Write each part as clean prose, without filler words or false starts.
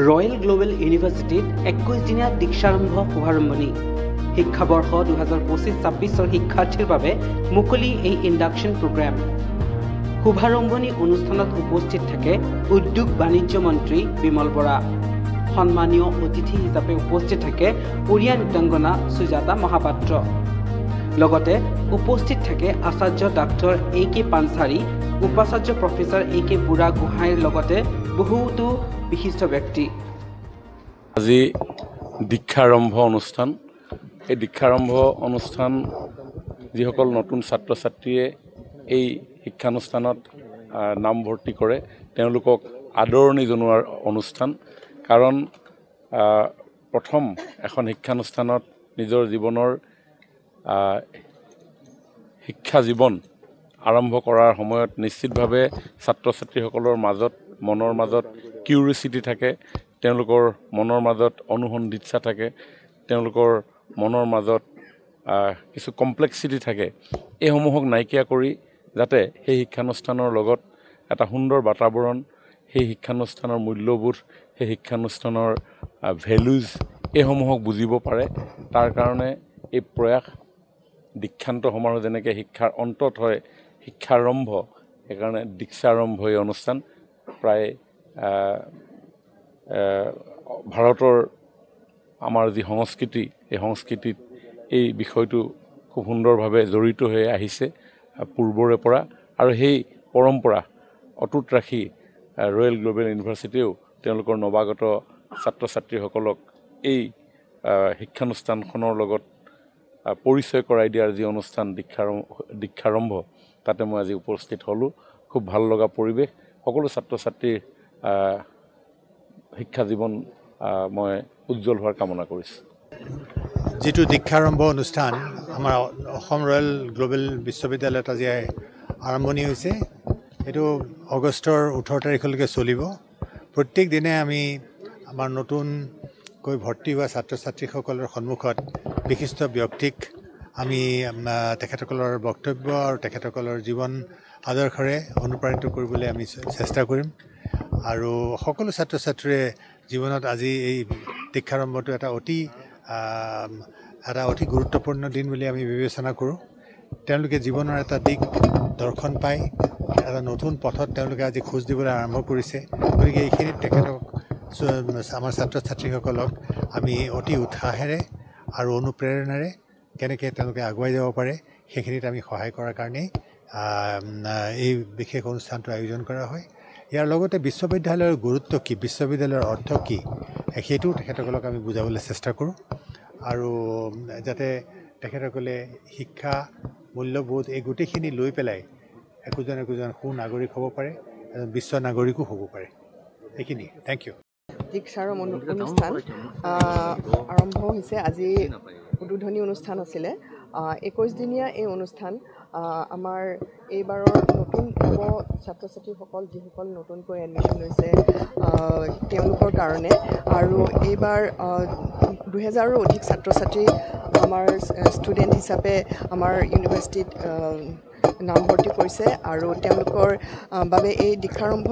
Royal global ইউনিভাৰ্চিটিত 21 দিনীয়া দীক্ষাৰম্ভ শুভাৰম্ভণি শিক্ষাবৰ্ষ 2025-26 শিক্ষাৰ্থীৰ বাবে মুকলি এই ইণ্ডাকশ্যন প্ৰগ্ৰাম শুভাৰম্ভণি অনুষ্ঠানত উপস্থিত থাকে উদ্যোগ বাণিজ্য মন্ত্ৰী বিমল বৰা সন্মানীয় অতিথি হিচাপে উপস্থিত থাকে ওড়িয়া নৃত্যাংগনা সুজাতা মহাপাত্ৰ লগতে উপস্থিত থাকে আচাৰ্য ডাক্তৰ AK পানচাৰী উপাচাৰ্য প্ৰফেসৰ AK বুঢ়া গোহাঁইৰ লগতে বহুতো বিশিষ্ট ব্যক্তি আজি দীক্ষাৰম্ভ অনুষ্ঠান এই দীক্ষাৰম্ভ অনুষ্ঠান যিসকল নতুন ছাত্ৰ ছাত্ৰীয়ে এই শিক্ষানুষ্ঠানত নাম ভৰ্তি কৰে তেওঁলোকক আদৰণি জনোৱাৰ অনুষ্ঠান কাৰণ প্ৰথম এখন শিক্ষানুষ্ঠানত নিজৰ জীৱনৰ শিক্ষা জীৱন আৰম্ভ কৰাৰ সময়ত নিশ্চিতভাৱে ছাত্ৰ ছাত্ৰীসকলৰ মাজত মনৰ মাজত কিউৰিচিটি থাকে তেওঁলোকৰ মনৰ মাজত অনুসন্ধিৎসা থাকে তেওঁলোকৰ মনৰ মাজত কিছু কমপ্লেক্সিটি থাকে এইসমূহক নাইকিয়া কৰি যাতে সেই শিক্ষানুষ্ঠানৰ লগত এটা সুন্দৰ বাতাবৰণ সেই শিক্ষানুষ্ঠানৰ মূল্যবোধ সেই শিক্ষানুষ্ঠানৰ ভেলুজ এইসমূহক বুজিব পাৰে তাৰ কাৰণে এই প্ৰয়াস দীক্ষান্ত সমাৰোহ যেনেকৈ শিক্ষাৰ অন্তত হয় শিক্ষাৰম্ভ সেইকাৰণে দীক্ষাৰম্ভ এই অনুষ্ঠান প্ৰায় ভাৰতৰ আমাৰ যি সংস্কৃতি এই সংস্কৃতিত এই বিষয়টো খুব সুন্দৰভাৱে জড়িত হৈ আহিছে পূৰ্বৰে পৰা আৰু সেই পৰম্পৰা অটুট ৰাখি ৰয়েল গ্লোবেল ইউনিভাৰ্চিটিয়েও তেওঁলোকৰ নৱাগত ছাত্ৰ ছাত্ৰীসকলক এই শিক্ষানুষ্ঠানখনৰ লগত পৰিচয় কৰাই দিয়াৰ যি অনুষ্ঠান দীক্ষাৰম্ভ তাতে মই আজি উপস্থিত হ'লোঁ খুব ভাল লগা পৰিৱেশ সকলো ছাত্ৰ ছাত্ৰীৰ শিক্ষা জীৱন মই উজ্জ্বল হোৱাৰ কামনা কৰিছোঁ যেটো দীক্ষাৰম্ভ অনুষ্ঠান আমাৰ অসম ৰয়েল গ্লোবেল বিশ্ববিদ্যালয়ত আজি আৰম্ভণি হৈছে এইটো আগষ্টৰ 18 তাৰিখলৈকে চলিব প্ৰত্যেক দিনে আমি আমাৰ নতুনকৈ ভৰ্তি হোৱা ছাত্ৰ ছাত্ৰীসকলৰ সন্মুখত বিশিষ্ট ব্যক্তিক আমি তেখেতসকলৰ বক্তব্য আৰু তেখেতসকলৰ জীৱন আদৰ্শৰে অনুপ্ৰাণিত কৰিবলৈ আমি চেষ্টা কৰিম আৰু সকলো ছাত্ৰ ছাত্ৰীয়ে জীৱনত আজি এই দীক্ষাৰম্ভটো এটা অতি গুৰুত্বপূৰ্ণ দিন বুলি আমি বিবেচনা কৰোঁ তেওঁলোকে জীৱনৰ এটা দিশ দৰ্শন পায় এটা নতুন পথত তেওঁলোকে আজি খোজ দিবলৈ আৰম্ভ কৰিছে গতিকে এইখিনিত তেখেতক আমাৰ ছাত্ৰ ছাত্ৰীসকলক আমি অতি উৎসাহেৰে আৰু অনুপ্ৰেৰণাৰে কেনেকৈ তেওঁলোকে আগুৱাই যাব পাৰে সেইখিনিত আমি সহায় কৰাৰ কাৰণেই এই বিশেষ অনুষ্ঠানটো আয়োজন কৰা হয় ইয়াৰ লগতে বিশ্ববিদ্যালয়ৰ গুৰুত্ব কি বিশ্ববিদ্যালয়ৰ অৰ্থ কি সেইটো তেখেতসকলক আমি বুজাবলৈ চেষ্টা কৰোঁ আৰু যাতে তেখেতসকলে শিক্ষা মূল্যবোধ এই গোটেইখিনি লৈ পেলাই একোজন সুনাগৰিক হ'ব পাৰে এজন বিশ্ব নাগৰিকো হ'ব পাৰে এইখিনি থেংক ইউ দীক্ষাৰম অনুষ্ঠান আৰম্ভ হৈছে আজি উদ্বোধনী অনুষ্ঠান আছিলে 21 দিনীয়া এই অনুষ্ঠান আমাৰ এইবাৰৰ নতুন ছাত্ৰ ছাত্ৰীসকল যিসকল নতুনকৈ এডমিশ্যন লৈছে তেওঁলোকৰ কাৰণে আৰু এইবাৰ 2000ৰো অধিক ছাত্ৰ ছাত্ৰী আমাৰ ষ্টুডেণ্ট হিচাপে আমাৰ ইউনিভাৰ্চিটিত নামভৰ্তি কৰিছে আৰু তেওঁলোকৰ বাবে এই দীক্ষাৰম্ভ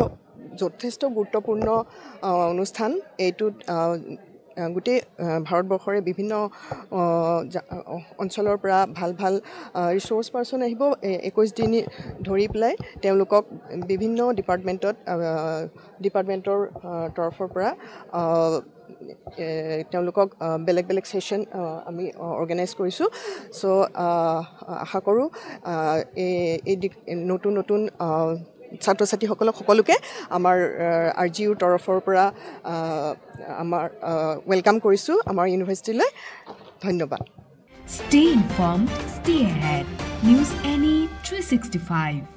যথেষ্ট গুৰুত্বপূৰ্ণ অনুষ্ঠান এইটোত গোটেই ভাৰতবৰ্ষৰে বিভিন্ন অঞ্চলৰ পৰা ভাল ৰিচোৰ্চ পাৰ্চন আহিব 21 দিন ধৰি পেলাই তেওঁলোকক বিভিন্ন ডিপাৰ্টমেণ্টৰ তৰফৰ পৰা তেওঁলোকক বেলেগ ছেশ্যন আমি অৰ্গেনাইজ কৰিছোঁ চ' আশা কৰোঁ এই নতুন ছাত্ৰ ছাত্ৰীসকলক সকলোকে আমাৰ RGUৰ তৰফৰ পৰা আমাৰ ৱেলকাম কৰিছোঁ আমাৰ ইউনিভাৰ্চিটিলৈ ধন্যবাদ Stay informed, stay ahead. News Any 365